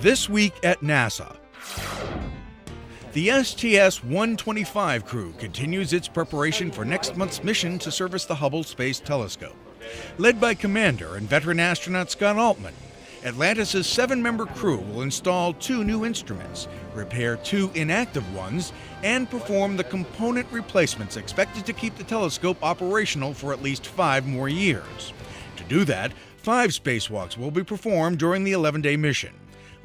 This week at NASA. The STS-125 crew continues its preparation for next month's mission to service the Hubble Space Telescope. Led by Commander and veteran astronaut Scott Altman, Atlantis' 7-member crew will install 2 new instruments, repair 2 inactive ones, and perform the component replacements expected to keep the telescope operational for at least 5 more years. To do that, 5 spacewalks will be performed during the 11-day mission.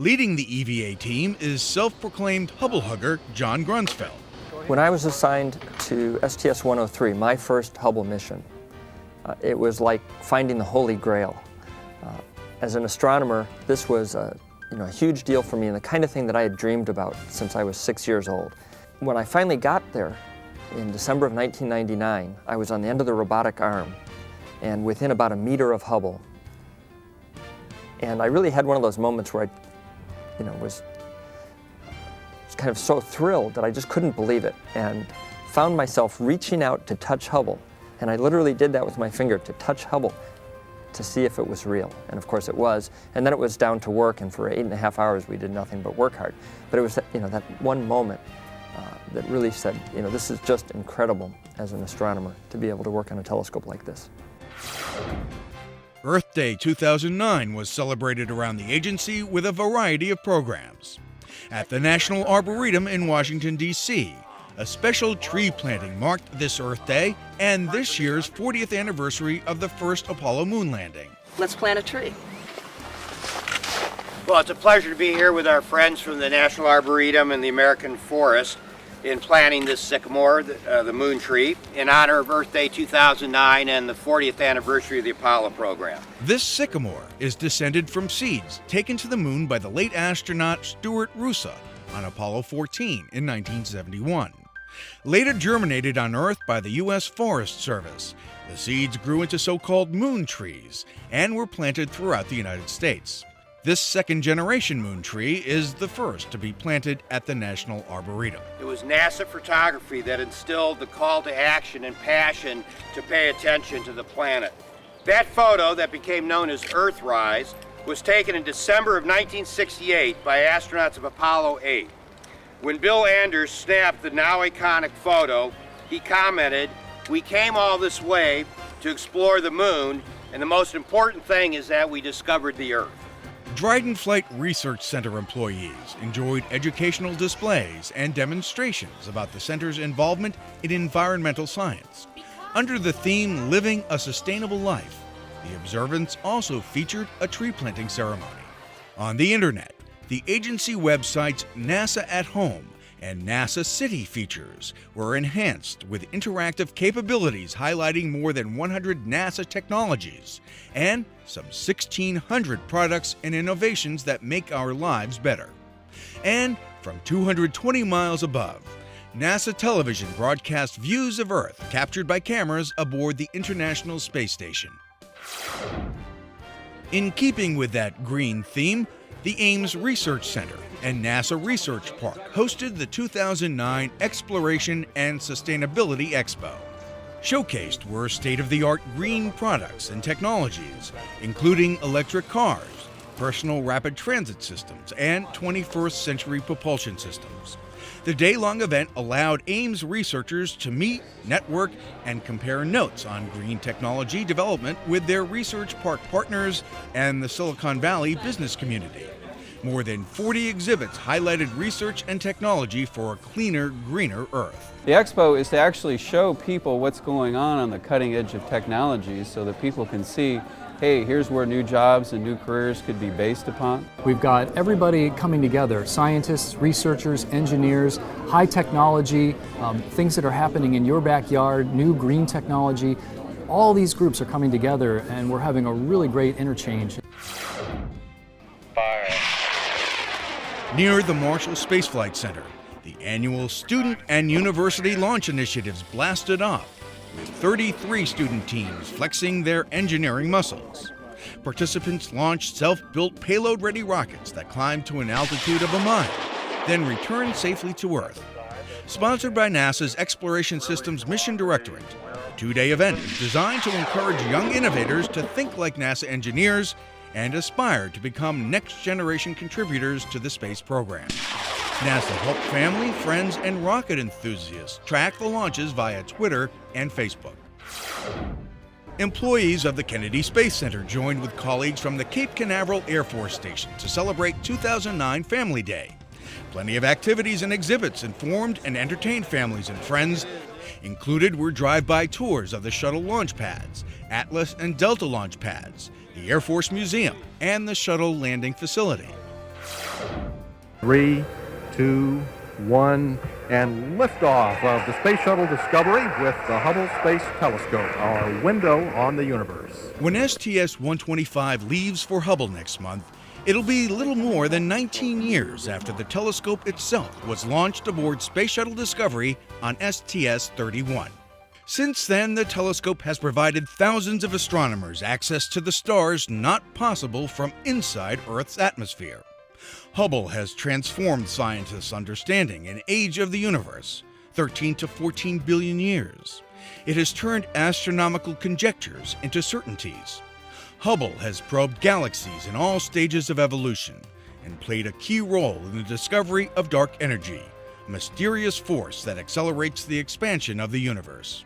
Leading the EVA team is self-proclaimed Hubble hugger John Grunsfeld. When I was assigned to STS-103, my first Hubble mission, it was like finding the Holy Grail. As an astronomer, this was a huge deal for me and the kind of thing that I had dreamed about since I was 6 years old. When I finally got there in December of 1999, I was on the end of the robotic arm and within about a meter of Hubble. And I really had one of those moments where I was kind of so thrilled that I just couldn't believe it and found myself reaching out to touch Hubble. And I literally did that with my finger, to touch Hubble, to see if it was real. And of course it was. And then it was down to work, and for 8.5 hours we did nothing but work hard. But it was that one moment that really said, this is just incredible as an astronomer to be able to work on a telescope like this. Earth Day 2009 was celebrated around the agency with a variety of programs. At the National Arboretum in Washington, D.C., a special tree planting marked this Earth Day and this year's 40th anniversary of the first Apollo moon landing. Let's plant a tree. Well, it's a pleasure to be here with our friends from the National Arboretum and the American Forest in planting this sycamore, the moon tree, in honor of Earth Day 2009 and the 40th anniversary of the Apollo program. This sycamore is descended from seeds taken to the moon by the late astronaut Stuart Roosa on Apollo 14 in 1971. Later germinated on Earth by the U.S. Forest Service, the seeds grew into so-called moon trees and were planted throughout the United States. This second-generation moon tree is the first to be planted at the National Arboretum. It was NASA photography that instilled the call to action and passion to pay attention to the planet. That photo, that became known as Earthrise, was taken in December of 1968 by astronauts of Apollo 8. When Bill Anders snapped the now iconic photo, he commented, "We came all this way to explore the moon, and the most important thing is that we discovered the Earth." Dryden Flight Research Center employees enjoyed educational displays and demonstrations about the center's involvement in environmental science. Under the theme Living a Sustainable Life, the observance also featured a tree planting ceremony. On the internet, the agency websites NASA at Home and NASA City features were enhanced with interactive capabilities highlighting more than 100 NASA technologies and some 1,600 products and innovations that make our lives better. And from 220 miles above, NASA television broadcast views of Earth captured by cameras aboard the International Space Station. In keeping with that green theme, the Ames Research Center and NASA Research Park hosted the 2009 Exploration and Sustainability Expo. Showcased were state-of-the-art green products and technologies, including electric cars, personal rapid transit systems, and 21st century propulsion systems. The day-long event allowed Ames researchers to meet, network, and compare notes on green technology development with their research park partners and the Silicon Valley business community. More than 40 exhibits highlighted research and technology for a cleaner, greener Earth. The expo is to actually show people what's going on the cutting edge of technology so that people can see, hey, here's where new jobs and new careers could be based upon. We've got everybody coming together, scientists, researchers, engineers, high technology, things that are happening in your backyard, new green technology. All these groups are coming together and we're having a really great interchange. Near the Marshall Space Flight Center, the annual Student and University Launch Initiatives blasted off, with 33 student teams flexing their engineering muscles. Participants launched self-built payload-ready rockets that climbed to an altitude of a mile, then returned safely to Earth. Sponsored by NASA's Exploration Systems Mission Directorate, the two-day event is designed to encourage young innovators to think like NASA engineers and aspire to become next-generation contributors to the space program. NASA helped family, friends, and rocket enthusiasts track the launches via Twitter and Facebook. Employees of the Kennedy Space Center joined with colleagues from the Cape Canaveral Air Force Station to celebrate 2009 Family Day. Plenty of activities and exhibits informed and entertained families and friends. Included were drive-by tours of the shuttle launch pads, Atlas and Delta launch pads, the Air Force Museum, and the shuttle landing facility. 3, 2, 1, and liftoff of the Space Shuttle Discovery with the Hubble Space Telescope, our window on the universe. When STS-125 leaves for Hubble next month, it'll be little more than 19 years after the telescope itself was launched aboard Space Shuttle Discovery on STS-31. Since then, the telescope has provided thousands of astronomers access to the stars not possible from inside Earth's atmosphere. Hubble has transformed scientists' understanding and age of the universe, 13 to 14 billion years. It has turned astronomical conjectures into certainties. Hubble has probed galaxies in all stages of evolution and played a key role in the discovery of dark energy, a mysterious force that accelerates the expansion of the universe.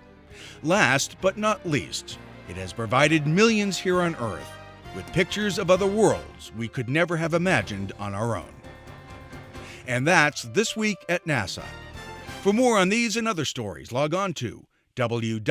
Last but not least, it has provided millions here on Earth with pictures of other worlds we could never have imagined on our own. And that's This Week at NASA. For more on these and other stories, log on to www.nasa.gov.